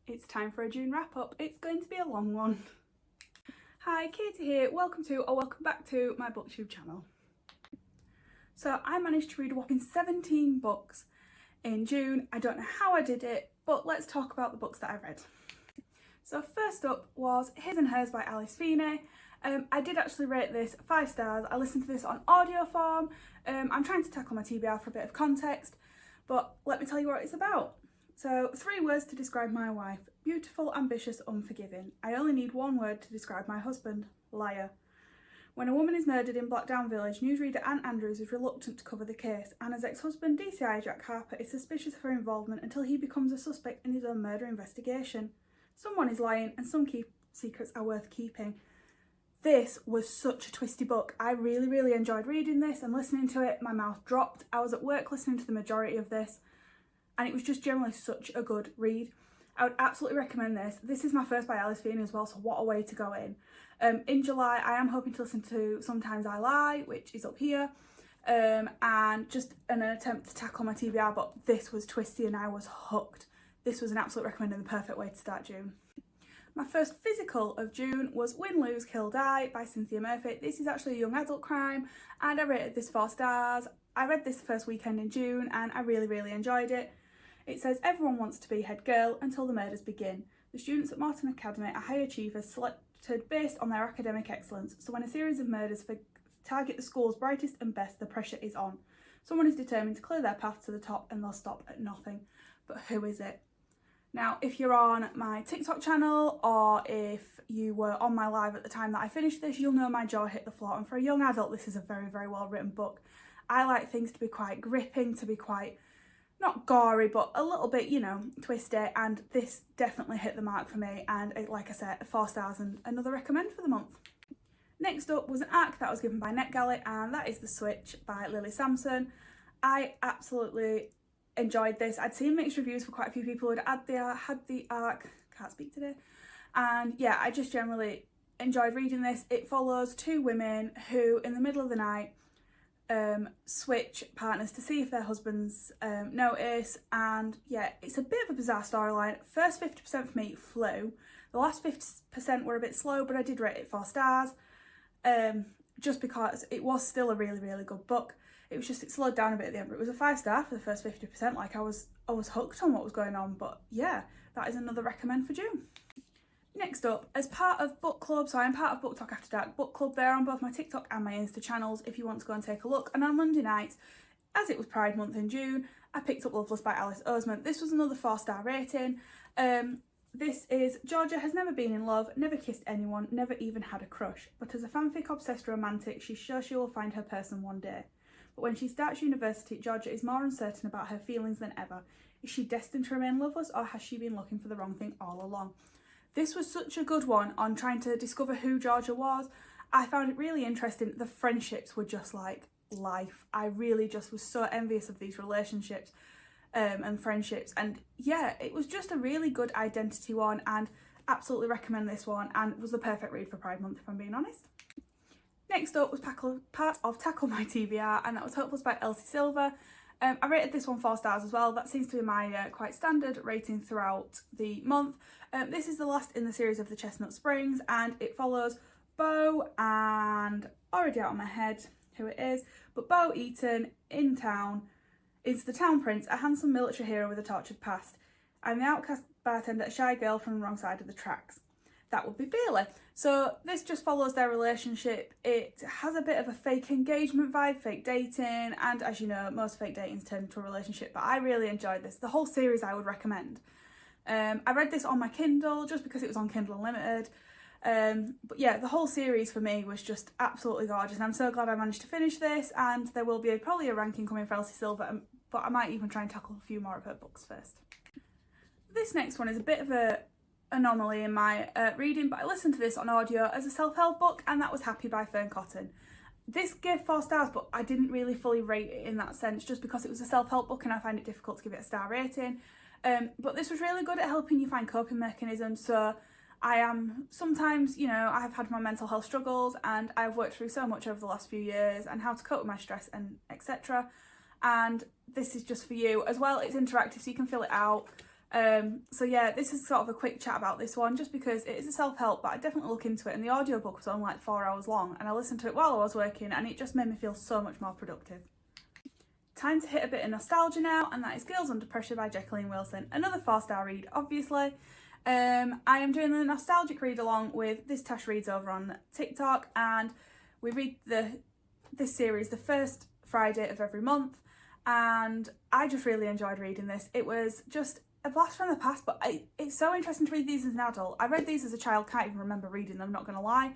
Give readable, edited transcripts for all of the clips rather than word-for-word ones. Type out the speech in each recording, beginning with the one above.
It's time for a June wrap up. It's going to be a long one. Hi, Katie here. Welcome back to my booktube channel. So I managed to read a whopping 17 books in June. I don't know how I did it, but let's talk about the books that I read. So first up was His and Hers by Alice Feeney. I did actually rate this 5 stars. I listened to this on audio form. I'm trying to tackle my TBR for a bit of context, but let me tell you what it's about. So 3 words to describe my wife: beautiful, ambitious, unforgiving. I only need 1 word to describe my husband: liar. When a woman is murdered in Blackdown Village, newsreader Anne Andrews is reluctant to cover the case. Anna's ex-husband, DCI Jack Harper, is suspicious of her involvement until he becomes a suspect in his own murder investigation. Someone is lying, and some secrets are worth keeping. This was such a twisty book. I really enjoyed reading this and listening to it. My mouth dropped. I was at work listening to the majority of this, and it was just generally such a good read. I would absolutely recommend this. This is my first by Alice Feeney as well, so what a way to go in. In July, I am hoping to listen to Sometimes I Lie, which is up here, and just an attempt to tackle my TBR, but this was twisty and I was hooked. This was an absolute recommend and the perfect way to start June. My first physical of June was Win, Lose, Kill, Die by Cynthia Murphy. This is actually a young adult crime, and I rated this 4 stars. I read this the first weekend in June and I really enjoyed it. It says everyone wants to be head girl until the murders begin. The students at Morton Academy are high achievers selected based on their academic excellence, so when a series of murders target the school's brightest and best, the pressure is on. Someone is determined to clear their path to the top and they'll stop at nothing. But who is it? Now, if you're on my TikTok channel, or if you were on my live at the time that I finished this, you'll know my jaw hit the floor. And for a young adult, this is a very well written book. I like things to be quite gripping, to be quite, not gory, but a little bit, you know, twisty. And this definitely hit the mark for me. And like I said, 4 stars and another recommend for the month. Next up was an ARC that was given by NetGalley, and that is The Switch by Lily Sampson. I absolutely enjoyed this. I'd seen mixed reviews for quite a few people who had the ARC, can't speak today, and yeah, I just generally enjoyed reading this. It follows 2 women who in the middle of the night switch partners to see if their husbands notice, and yeah, it's a bit of a bizarre storyline. First 50% for me flew. The last 50% were a bit slow, but I did rate it 4 stars, just because it was still a really good book. It was just, it slowed down a bit at the end, but it was a 5 star for the first 50%. Like I was hooked on what was going on. But yeah, that is another recommend for June. Next up, as part of book club, so I'm part of Book Talk After Dark book club. They're on both my TikTok and my Insta channels if you want to go and take a look. And on Monday nights, as it was Pride Month in June, I picked up Loveless by Alice Oseman. This was another 4 star rating. This is Georgia has never been in love, never kissed anyone, never even had a crush. But as a fanfic obsessed romantic, she's sure she will find her person one day. But when she starts university, Georgia is more uncertain about her feelings than ever. Is she destined to remain loveless, or has she been looking for the wrong thing all along? This was such a good one on trying to discover who Georgia was. I found it really interesting. The friendships were just like life. I really just was so envious of these relationships and friendships. And yeah, it was just a really good identity one, and absolutely recommend this one, and was the perfect read for Pride Month if I'm being honest. Next up was part of Tackle My TBR, and that was Hopeless by Elsie Silver. I rated this one 4 stars as well. That seems to be my quite standard rating throughout the month. This is the last in the series of the Chestnut Springs, and it follows Bo and, already out of my head who it is, but Bo Eaton in town is the town prince, a handsome military hero with a tortured past. I'm the outcast bartender, a shy girl from the wrong side of the tracks. That would be Bailey. So this just follows their relationship. It has a bit of a fake engagement vibe, fake dating, and as you know, most fake datings turn into a relationship, but I really enjoyed this. The whole series I would recommend. I read this on my Kindle just because it was on Kindle Unlimited. But yeah, the whole series for me was just absolutely gorgeous, and I'm so glad I managed to finish this, and there will be probably a ranking coming for Elsie Silver, but I might even try and tackle a few more of her books first. This next one is a bit of a anomaly in my reading, but I listened to this on audio as a self-help book, and that was Happy by Fern Cotton. This gave 4 stars, but I didn't really fully rate it in that sense, just because it was a self-help book and I find it difficult to give it a star rating. But this was really good at helping you find coping mechanisms. So I am sometimes, you know, I have had my mental health struggles, and I've worked through so much over the last few years and how to cope with my stress and etc. and this is just for you as well. It's interactive, so you can fill it out. So yeah, this is sort of a quick chat about this one, just because it is a self-help, but I definitely look into it, and the audiobook was only like 4 hours long, and I listened to it while I was working, and it just made me feel so much more productive. Time to hit a bit of nostalgia now, and that is Girls Under Pressure by Jacqueline Wilson. Another 4-star read, obviously. I am doing a nostalgic read along with This Tash Reads over on TikTok, and we read this series the first Friday of every month, and I just really enjoyed reading this. It was just a blast from the past, but it's so interesting to read these as an adult. I read these as a child, can't even remember reading them, not gonna lie,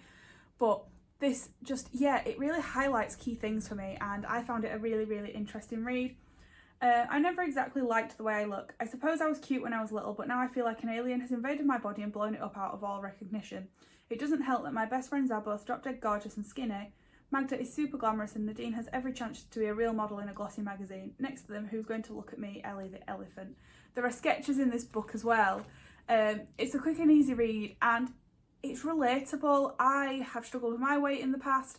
but this just, yeah, it really highlights key things for me, and I found it a really, really interesting read. I never exactly liked the way I look. I suppose I was cute when I was little, but now I feel like an alien has invaded my body and blown it up out of all recognition. It doesn't help that my best friends are both drop dead gorgeous and skinny. Magda is super glamorous, and Nadine has every chance to be a real model in a glossy magazine. Next to them, who's going to look at me? Ellie the elephant. There are sketches in this book as well. It's a quick and easy read, and it's relatable. I have struggled with my weight in the past.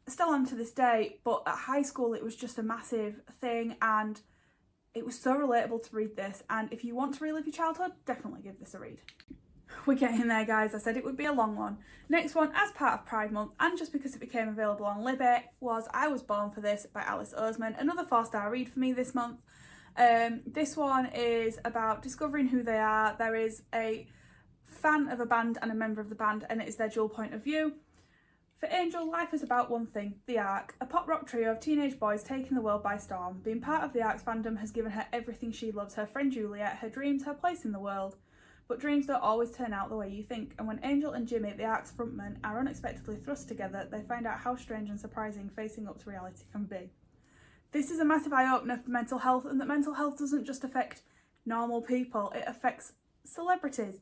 Still am to this day, but at high school it was just a massive thing, and it was so relatable to read this. And if you want to relive your childhood, definitely give this a read. We're getting there, guys. I said it would be a long one. Next one, as part of Pride Month, and just because it became available on Libby, was I Was Born for This by Alice Oseman. Another 4-star read for me this month. This one is about discovering who they are. There is a fan of a band and a member of the band, and it is their dual point of view. For Angel, life is about one thing, the Ark, a pop rock trio of teenage boys taking the world by storm. Being part of the Ark's fandom has given her everything she loves, her friend Juliet, her dreams, her place in the world. But dreams don't always turn out the way you think, and when Angel and Jimmy, the Ark's frontmen, are unexpectedly thrust together, they find out how strange and surprising facing up to reality can be. This is a massive eye-opener for mental health, and that mental health doesn't just affect normal people, it affects celebrities.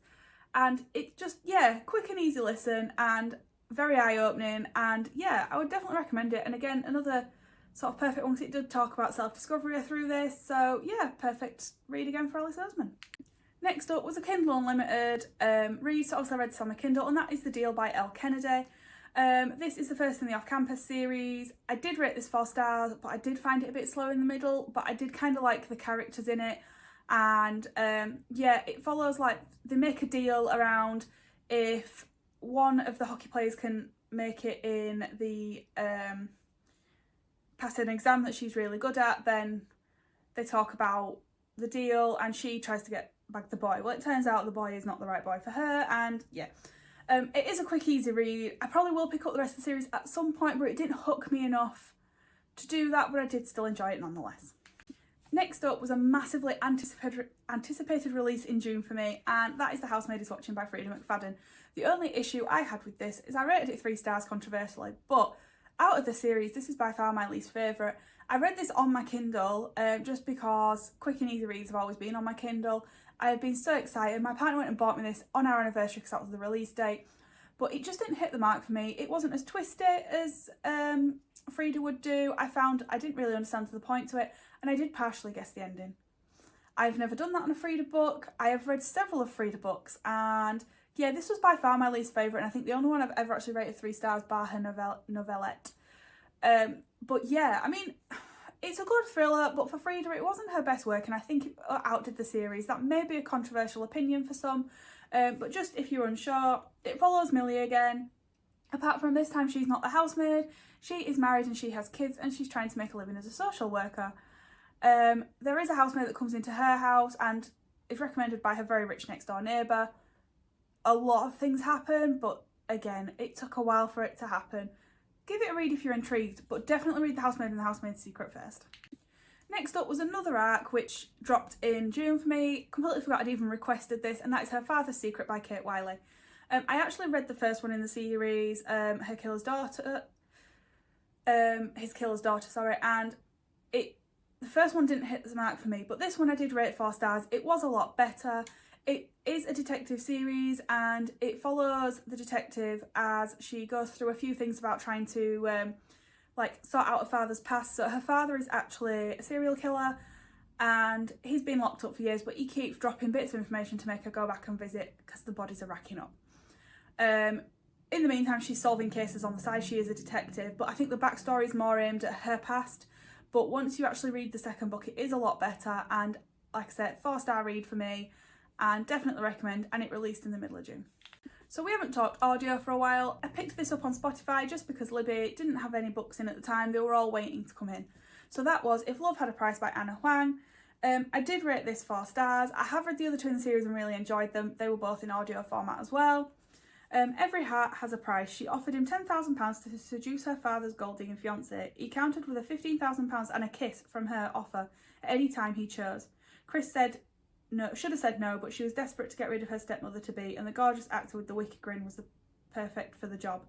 And it just, yeah, quick and easy listen, and very eye-opening, and yeah, I would definitely recommend it. And again, another sort of perfect one, because it did talk about self-discovery through this, so yeah, perfect read again for Alice Oseman. Next up was a Kindle Unlimited read, so also I read this on my Kindle, and that is The Deal by Elle Kennedy. This is the first in the Off-Campus series. I did rate this 4 stars, but I did find it a bit slow in the middle, but I did kind of like the characters in it. And yeah, it follows, like, they make a deal around if one of the hockey players can make it in the pass an exam that she's really good at, then they talk about the deal, and she tries to get back the boy. Well, it turns out the boy is not the right boy for her, and yeah. It is a quick, easy read. I probably will pick up the rest of the series at some point, but it didn't hook me enough to do that, but I did still enjoy it nonetheless. Next up was a massively anticipated release in June for me, and that is The Housemaid is Watching by Freida McFadden. The only issue I had with this is I rated it 3 stars controversially, but out of the series, this is by far my least favourite. I read this on my Kindle just because quick and easy reads have always been on my Kindle. I have been so excited. My partner went and bought me this on our anniversary because that was the release date, but it just didn't hit the mark for me. It wasn't as twisty as Freida would do. I found I didn't really understand the point to it, and I did partially guess the ending. I've never done that on a Freida book. I have read several of Freida books, and yeah, this was by far my least favourite, and I think the only one I've ever actually rated 3 stars, bar her novelette. But yeah, I mean, it's a good thriller, but for Freida, it wasn't her best work, and I think it outdid the series. That may be a controversial opinion for some, but just if you're unsure, it follows Millie again. Apart from this time, she's not the housemaid. She is married and she has kids, and she's trying to make a living as a social worker. There is a housemaid that comes into her house and is recommended by her very rich next door neighbour. A lot of things happen, but again, it took a while for it to happen. Give it a read if you're intrigued, but definitely read The Housemaid and The Housemaid's Secret first. Next up was another arc which dropped in June for me. Completely forgot I'd even requested this, and that is Her Father's Secret by Kate Wiley. I actually read the first one in the series, His Killer's Daughter, sorry, and the first one didn't hit the mark for me, but this one I did rate 4 stars. It was a lot better. It is a detective series, and it follows the detective as she goes through a few things about trying to sort out her father's past. So her father is actually a serial killer, and he's been locked up for years, but he keeps dropping bits of information to make her go back and visit because the bodies are racking up. In the meantime, she's solving cases on the side. She is a detective, but I think the backstory is more aimed at her past. but once you actually read the second book, it is a lot better, and like I said, 4-star read for me, and definitely recommend, and it released in the middle of June. So we haven't talked audio for a while. I picked this up on Spotify just because Libby didn't have any books in at the time. They were all waiting to come in. So that was If Love Had a Price by Anna Huang. I did rate this 4 stars. I have read the other 2 in the series and really enjoyed them. They were both in audio format as well. Every Heart Has a Price. She offered him £10,000 to seduce her father's gold-digging fiancé. He countered with a £15,000 and a kiss from her offer at any time he chose. Chris said no, should have said no, but she was desperate to get rid of her stepmother-to-be, and the gorgeous actor with the wicked grin was perfect for the job.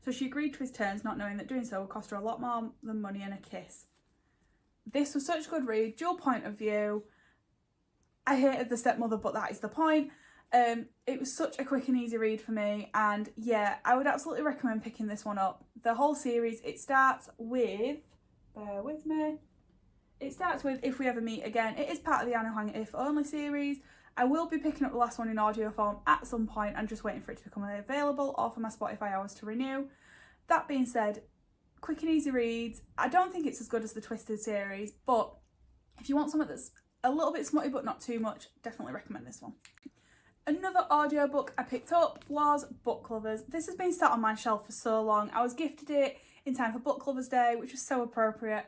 So she agreed to his terms, not knowing that doing so would cost her a lot more than money and a kiss. This was such a good read, dual point of view. I hated the stepmother, but that is the point. It was such a quick and easy read for me, and yeah, I would absolutely recommend picking this one up. The whole series, it starts with, bear with me, it starts with If We Ever Meet Again. It is part of the Anna Huang If Only series. I will be picking up the last one in audio form at some point. I'm just waiting for it to become available or for my Spotify hours to renew. That being said, quick and easy reads. I don't think it's as good as the Twisted series, but if you want something that's a little bit smutty but not too much, definitely recommend this one. Another audiobook I picked up was Book Lovers. This has been sat on my shelf for so long. I was gifted it in time for Book Lovers Day, which was so appropriate.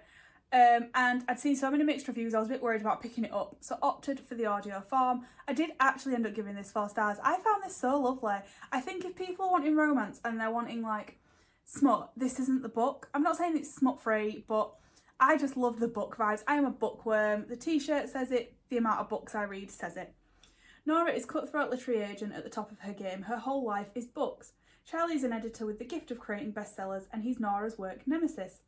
And I'd seen so many mixed reviews, I was a bit worried about picking it up, so opted for the audio form. I did actually end up giving this 4 stars. I found this so lovely. I think if people are wanting romance and they're wanting like smut, this isn't the book. I'm not saying it's smut free, but I just love the book vibes. I am a bookworm. The t-shirt says it, the amount of books I read says it. Nora is cutthroat literary agent at the top of her game. Her whole life is books. Charlie is an editor with the gift of creating bestsellers, and he's Nora's work nemesis.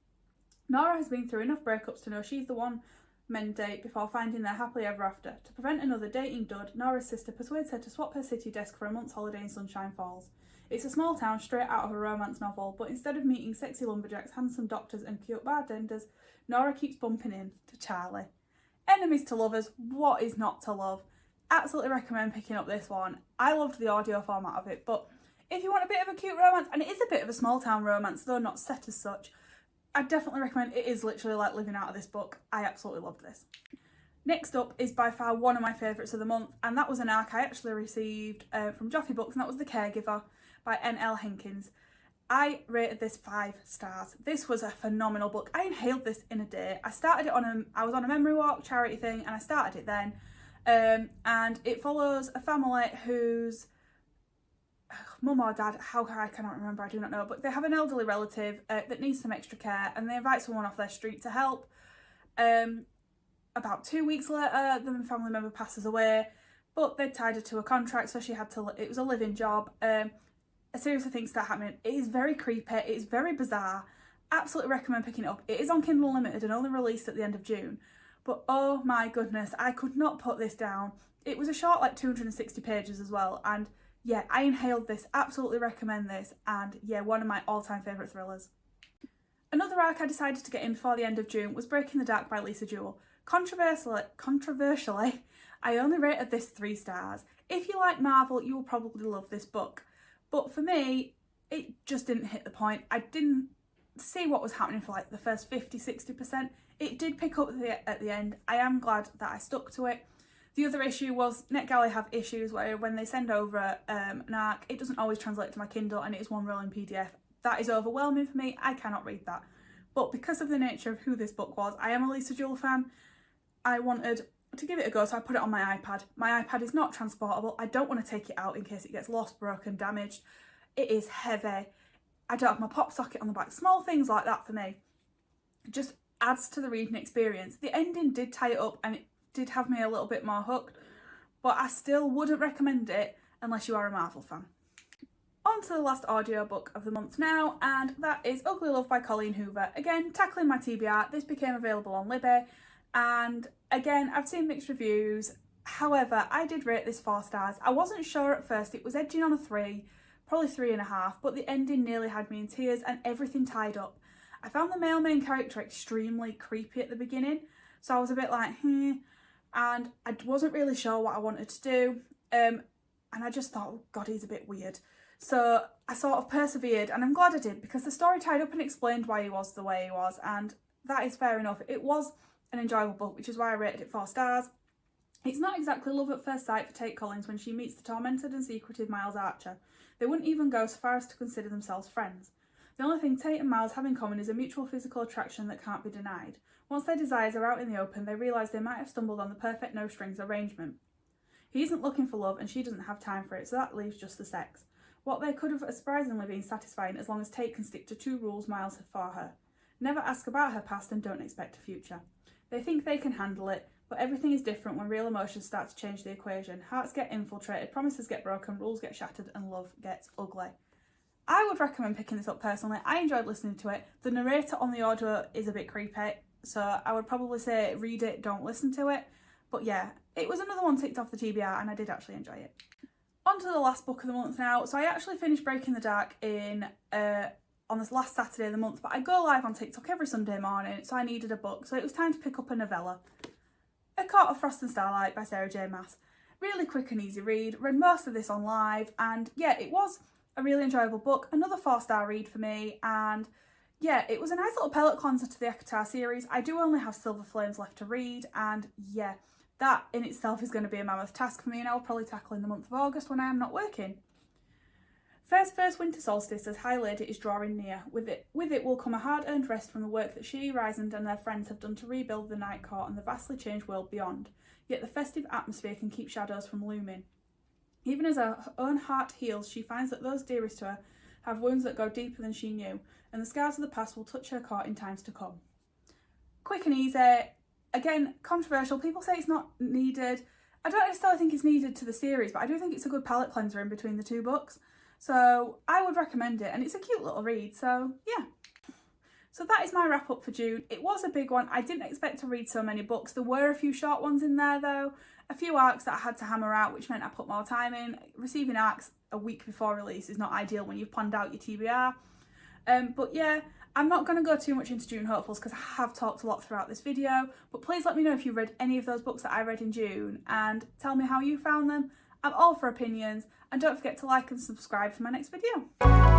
Nora has been through enough breakups to know she's the one men date before finding their happily ever after. To prevent another dating dud, Nora's sister persuades her to swap her city desk for a month's holiday in Sunshine Falls. It's a small town straight out of a romance novel, but instead of meeting sexy lumberjacks, handsome doctors and cute bartenders, Nora keeps bumping into Charlie. Enemies to lovers, what is not to love? Absolutely recommend picking up this one. I loved the audio format of it, but if you want a bit of a cute romance, and it is a bit of a small town romance, though not set as such, I definitely recommend. It is literally like living out of this book. I absolutely loved this. Next up is by far one of my favourites of the month, and that was an ARC I actually received from Joffy Books, and that was The Caregiver by N.L. Henkins. I rated this 5 stars. This was a phenomenal book. I inhaled this in a day. I started it I was on a memory walk charity thing, and I started it then. And it follows a family whose mum or dad, I cannot remember, I do not know, but they have an elderly relative that needs some extra care, and they invite someone off their street to help. About 2 weeks later, the family member passes away, but they tied her to a contract, so she had to, it was a living job. A series of things start happening. It is very creepy, it is very bizarre. Absolutely recommend picking it up. It is on Kindle Unlimited and only released at the end of June, but oh my goodness, I could not put this down. It was a short, like 260 pages as well, and yeah, I inhaled this, absolutely recommend this, and yeah, one of my all-time favourite thrillers. Another arc I decided to get in before the end of June was Breaking the Dark by Lisa Jewell. Controversially, I only rated this 3 stars. If you like Marvel, you will probably love this book. But for me, it just didn't hit the point. I didn't see what was happening for like the first 50-60%. It did pick up at the end. I am glad that I stuck to it. The other issue was NetGalley have issues where when they send over an arc, it doesn't always translate to my Kindle, and it is one rolling PDF. That is overwhelming for me. I cannot read that. But because of the nature of who this book was, I am a Lisa Jewell fan. I wanted to give it a go, so I put it on my iPad. My iPad is not transportable. I don't want to take it out in case it gets lost, broken, damaged. It is heavy. I don't have my pop socket on the back. Small things like that for me just adds to the reading experience. The ending did tie it up and it did have me a little bit more hooked, but I still wouldn't recommend it unless you are a Marvel fan. On to the last audiobook of the month now, and that is Ugly Love by Colleen Hoover. Again, tackling my TBR. This became available on Libby, and again, I've seen mixed reviews. However, I did rate this 4 stars. I wasn't sure at first. It was edging on a 3, probably 3.5, but the ending nearly had me in tears and everything tied up. I found the male main character extremely creepy at the beginning, so I was a bit like, and I wasn't really sure what I wanted to do, and I just thought, oh God, he's a bit weird. So I sort of persevered, and I'm glad I did, because the story tied up and explained why he was the way he was, and that is fair enough. It was an enjoyable book, which is why I rated it 4 stars. It's not exactly love at first sight for Tate Collins when she meets the tormented and secretive Miles Archer. They wouldn't even go so far as to consider themselves friends. The only thing Tate and Miles have in common is a mutual physical attraction that can't be denied. Once their desires are out in the open, they realise they might have stumbled on the perfect no-strings arrangement. He isn't looking for love and she doesn't have time for it, so that leaves just the sex. What they could have surprisingly been satisfying as long as Tate can stick to 2 rules Miles had for her. Never ask about her past and don't expect a future. They think they can handle it, but everything is different when real emotions start to change the equation. Hearts get infiltrated, promises get broken, rules get shattered, and love gets ugly. I would recommend picking this up personally. I enjoyed listening to it. The narrator on the audio is a bit creepy, so I would probably say read it, don't listen to it. But yeah, it was another one ticked off the TBR and I did actually enjoy it. On to the last book of the month now. So I actually finished Breaking the Dark on this last Saturday of the month, but I go live on TikTok every Sunday morning, so I needed a book. So it was time to pick up a novella. A Court of Frost and Starlight by Sarah J Maas. Really quick and easy read. Read most of this on live, and yeah, it was a really enjoyable book. Another 4-star read for me, and yeah, it was a nice little palate cleanser to the ACOTAR series. I do only have Silver Flames left to read, and yeah, that in itself is going to be a mammoth task for me, and I'll probably tackle in the month of August when I am not working. First winter solstice as High Lady is drawing near. With it will come a hard-earned rest from the work that she, Rysand and their friends have done to rebuild the Night Court and the vastly changed world beyond. Yet the festive atmosphere can keep shadows from looming. Even as her own heart heals, she finds that those dearest to her have wounds that go deeper than she knew, and the scars of the past will touch her court in times to come. Quick and easy. Again, controversial. People say it's not needed. I don't necessarily think it's needed to the series, but I do think it's a good palate cleanser in between the 2 books. So I would recommend it, and it's a cute little read, so yeah. So that is my wrap up for June. It was a big one. I didn't expect to read so many books. There were a few short ones in there though, a few arcs that I had to hammer out, which meant I put more time in. Receiving arcs a week before release is not ideal when you've planned out your TBR. But yeah, I'm not going to go too much into June hopefuls because I have talked a lot throughout this video, but please let me know if you read any of those books that I read in June and tell me how you found them. I'm all for opinions, and don't forget to like and subscribe for my next video.